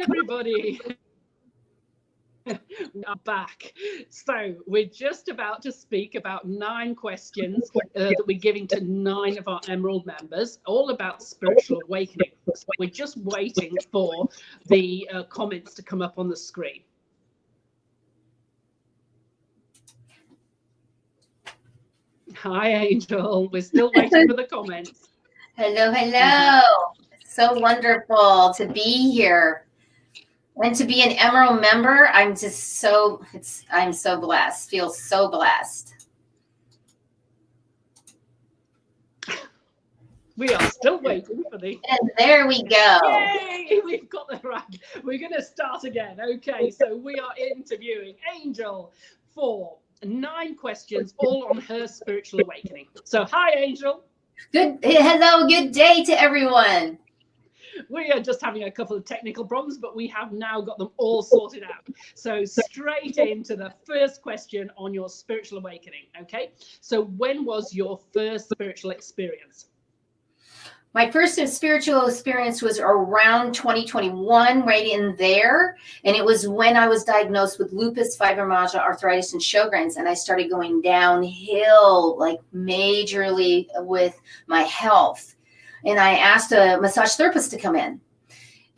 everybody. We are back. So we're just about to speak about 9 questions that we're giving to 9 of our Emerald members, all about spiritual awakening. So we're just waiting for the comments to come up on the screen. Hi, Angel. We're still waiting for the comments. Hello, hello. So wonderful to be here. And to be an Emerald member, I'm so blessed. Feel so blessed. We are still waiting for the... And there we go. Yay! We've got the right. We're going to start again. Okay, so we are interviewing Angel for 9 questions, all on her spiritual awakening. So, hi, Angel. Hello, good day to everyone. We are just having a couple of technical problems, but we have now got them all sorted out. So straight into the first question on your spiritual awakening. Okay, so when was your first spiritual experience? My first spiritual experience was around 2021, right in there. And it was when I was diagnosed with lupus, fibromyalgia, arthritis, and Sjogren's. And I started going downhill, like majorly with my health. And I asked a massage therapist to come in.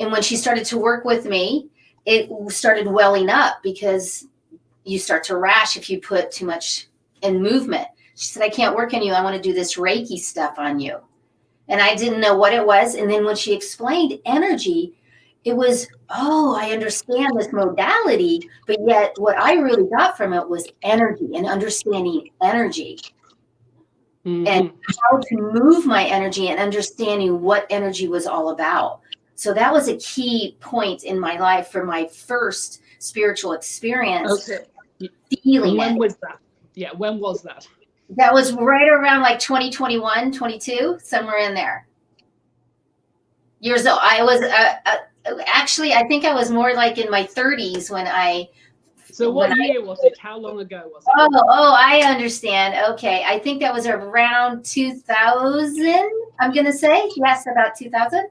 And when she started to work with me, it started welling up because you start to rash if you put too much in movement. She said, I can't work on you. I want to do this Reiki stuff on you. And I didn't know what it was. And then when she explained energy, it was, oh, I understand this modality. But yet what I really got from it was energy and understanding energy. And how to move my energy and understanding what energy was all about. So that was a key point in my life for my first spiritual experience. Okay. Feeling when it. Was that? Yeah, when was that? That was right around like 2021, 22, somewhere in there. Years old. I was actually, I think I was more like in my 30s when I... So what year was it? How long ago was it? Oh, I understand. Okay. I think that was around 2000, I'm going to say. Yes, about 2000.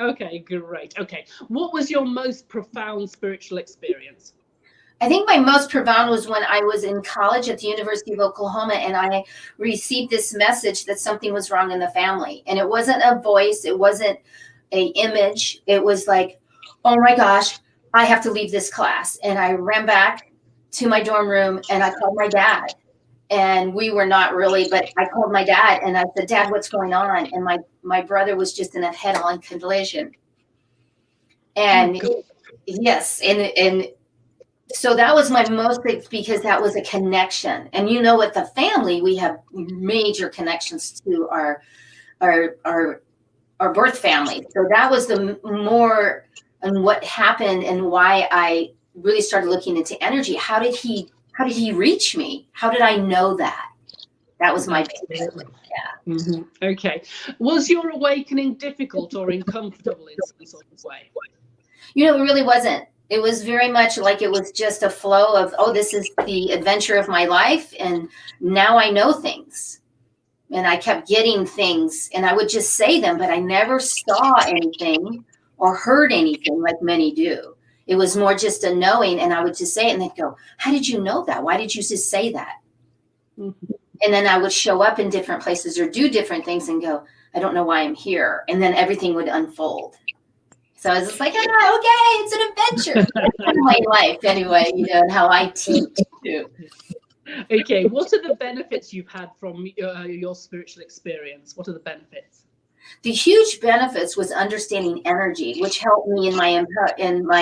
Okay, great. Okay. What was your most profound spiritual experience? I think my most profound was when I was in college at the University of Oklahoma and I received this message that something was wrong in the family. And it wasn't a voice. It wasn't an image. It was like, oh my gosh, I have to leave this class. And I ran back to my dorm room and I called my dad. And we were not really, but I called my dad and I said, Dad, what's going on? And my brother was just in a head-on collision. And yes, and so that was my most, because that was a connection. And you know, with the family, we have major connections to our birth family. So that was the more and what happened and why I really started looking into energy. How did he reach me? How did I know that? That was my big, yeah. Okay. Was your awakening difficult or uncomfortable in some sort of way? You know, it really wasn't. It was very much like it was just a flow of, oh, this is the adventure of my life. And now I know things. And I kept getting things and I would just say them, but I never saw anything or heard anything like many do. It was more just a knowing. And I would just say it and they'd go, how did you know that? Why did you just say that? And then I would show up in different places or do different things and go, I don't know why I'm here. And then everything would unfold. So I was just like, okay, it's an adventure. That's kind of my life anyway, you know, and how I teach too. Okay, what are the benefits you've had from your spiritual experience? What are the benefits? The huge benefits was understanding energy, which helped me in my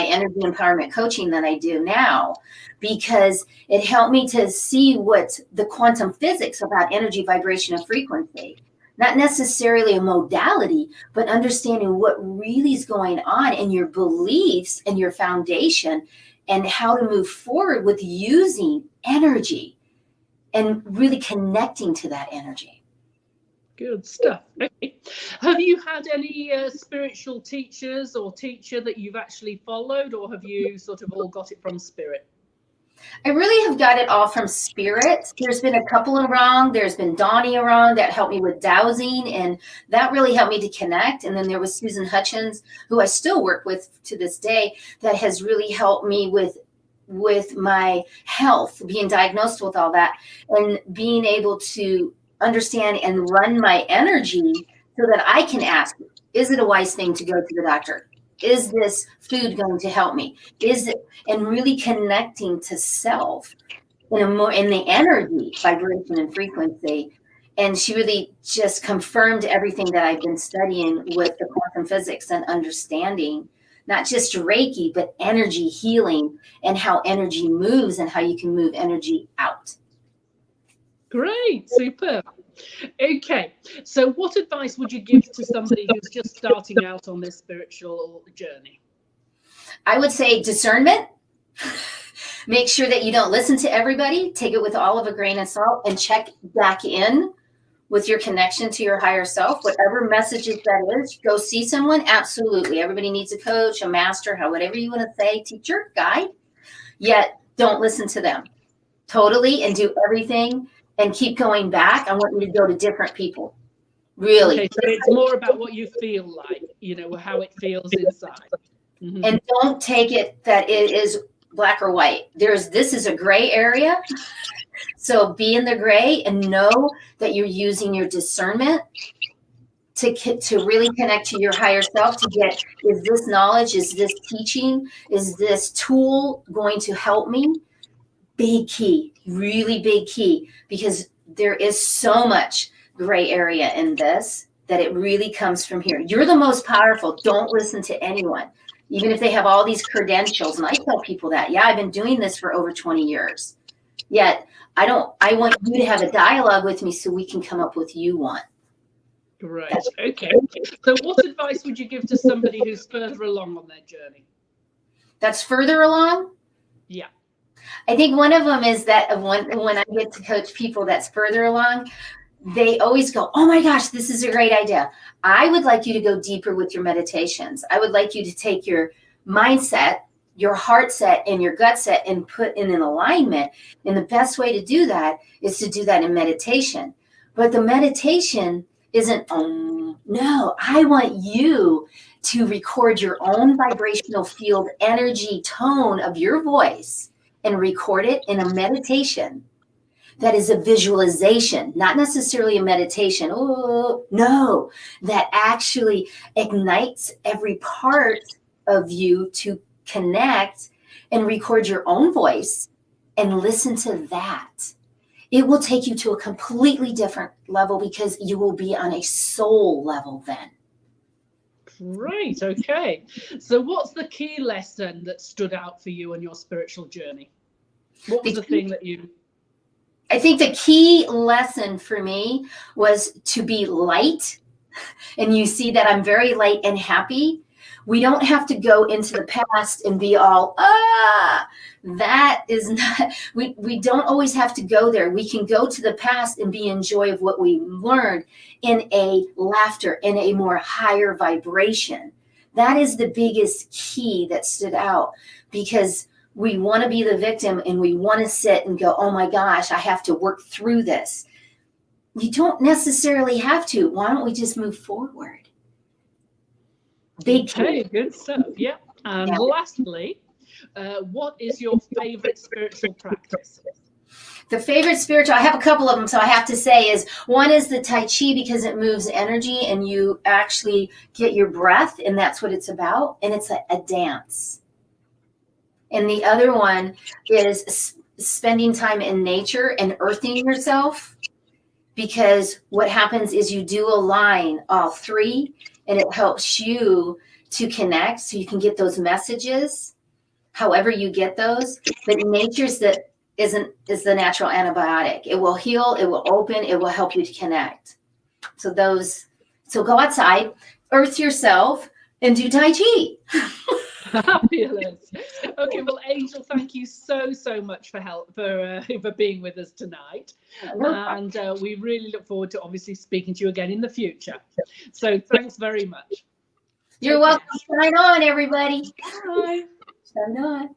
energy empowerment coaching that I do now, because it helped me to see what the quantum physics about energy, vibration, and frequency. Not necessarily a modality, but understanding what really is going on in your beliefs and your foundation and how to move forward with using energy and really connecting to that energy. Good stuff. Okay. Have you had any spiritual teachers or teacher that you've actually followed, or have you sort of all got it from spirit? I really have got it all from spirit. There's been a couple around. There's been Donnie around that helped me with dowsing, and that really helped me to connect. And then there was Susan Hutchins, who I still work with to this day, that has really helped me with my health, being diagnosed with all that, and being able to understand and run my energy so that I can ask, is it a wise thing to go to the doctor? Is this food going to help me? Is it, and really connecting to self in the energy, vibration, and frequency. And she really just confirmed everything that I've been studying with the quantum physics and understanding, not just Reiki, but energy healing and how energy moves and how you can move energy out. Great, super. Okay, so what advice would you give to somebody who's just starting out on this spiritual journey? I would say discernment. Make sure that you don't listen to everybody. Take it with all of a grain of salt and check back in with your connection to your higher self. Whatever messages that is, go see someone. Absolutely. Everybody needs a coach, a master, whatever you want to say, teacher, guide. Yet don't listen to them totally and do everything and keep going back. I want you to go to different people. Really. Okay, so it's more about what you feel like, how it feels inside. Mm-hmm. And don't take it that it is black or white. This is a gray area. So be in the gray and know that you're using your discernment to really connect to your higher self, to get, is this knowledge, is this teaching, is this tool going to help me? Big key, really big key, because there is so much gray area in this that it really comes from here. You're the most powerful. Don't listen to anyone, even if they have all these credentials. And I tell people that, yeah, I've been doing this for over 20 years. Yet I want you to have a dialogue with me so we can come up with you one. Great. Okay. So what advice would you give to somebody who's further along on their journey? That's further along? Yeah. I think one of them is that when I get to coach people that's further along, they always go, oh my gosh, this is a great idea. I would like you to go deeper with your meditations. I would like you to take your mindset, your heart set, and your gut set and put in an alignment. And the best way to do that is to do that in meditation. But the meditation isn't, no, I want you to record your own vibrational field energy tone of your voice and record it in a meditation that is a visualization, not necessarily a meditation. Oh, no, that actually ignites every part of you to connect and record your own voice and listen to that. It will take you to a completely different level because you will be on a soul level then. Great. Okay. So what's the key lesson that stood out for you on your spiritual journey? What was the thing that you... I think the key lesson for me was to be light. And you see that I'm very light and happy. We don't have to go into the past and be all, that is not, we don't always have to go there. We can go to the past and be in joy of what we learned in a laughter, in a more higher vibration. That is the biggest key that stood out, because we want to be the victim and we want to sit and go, oh my gosh, I have to work through this. You don't necessarily have to. Why don't we just move forward? Big key. Okay, good stuff. Yeah. And lastly, what is your favorite spiritual practice? The favorite spiritual, I have a couple of them, so I have to say, is one is the Tai Chi, because it moves energy and you actually get your breath, and that's what it's about. And it's a dance. And the other one is spending time in nature and earthing yourself, because what happens is you do align all three, and it helps you to connect so you can get those messages, however you get those. But nature's is the natural antibiotic. It will heal, it will open, it will help you to connect. So go outside, earth yourself, and do Tai Chi. Fabulous. Okay, well, Angel, thank you so much for being with us tonight, and we really look forward to obviously speaking to you again in the future. So thanks very much. You're welcome. Shine on, everybody. Bye. Shine on.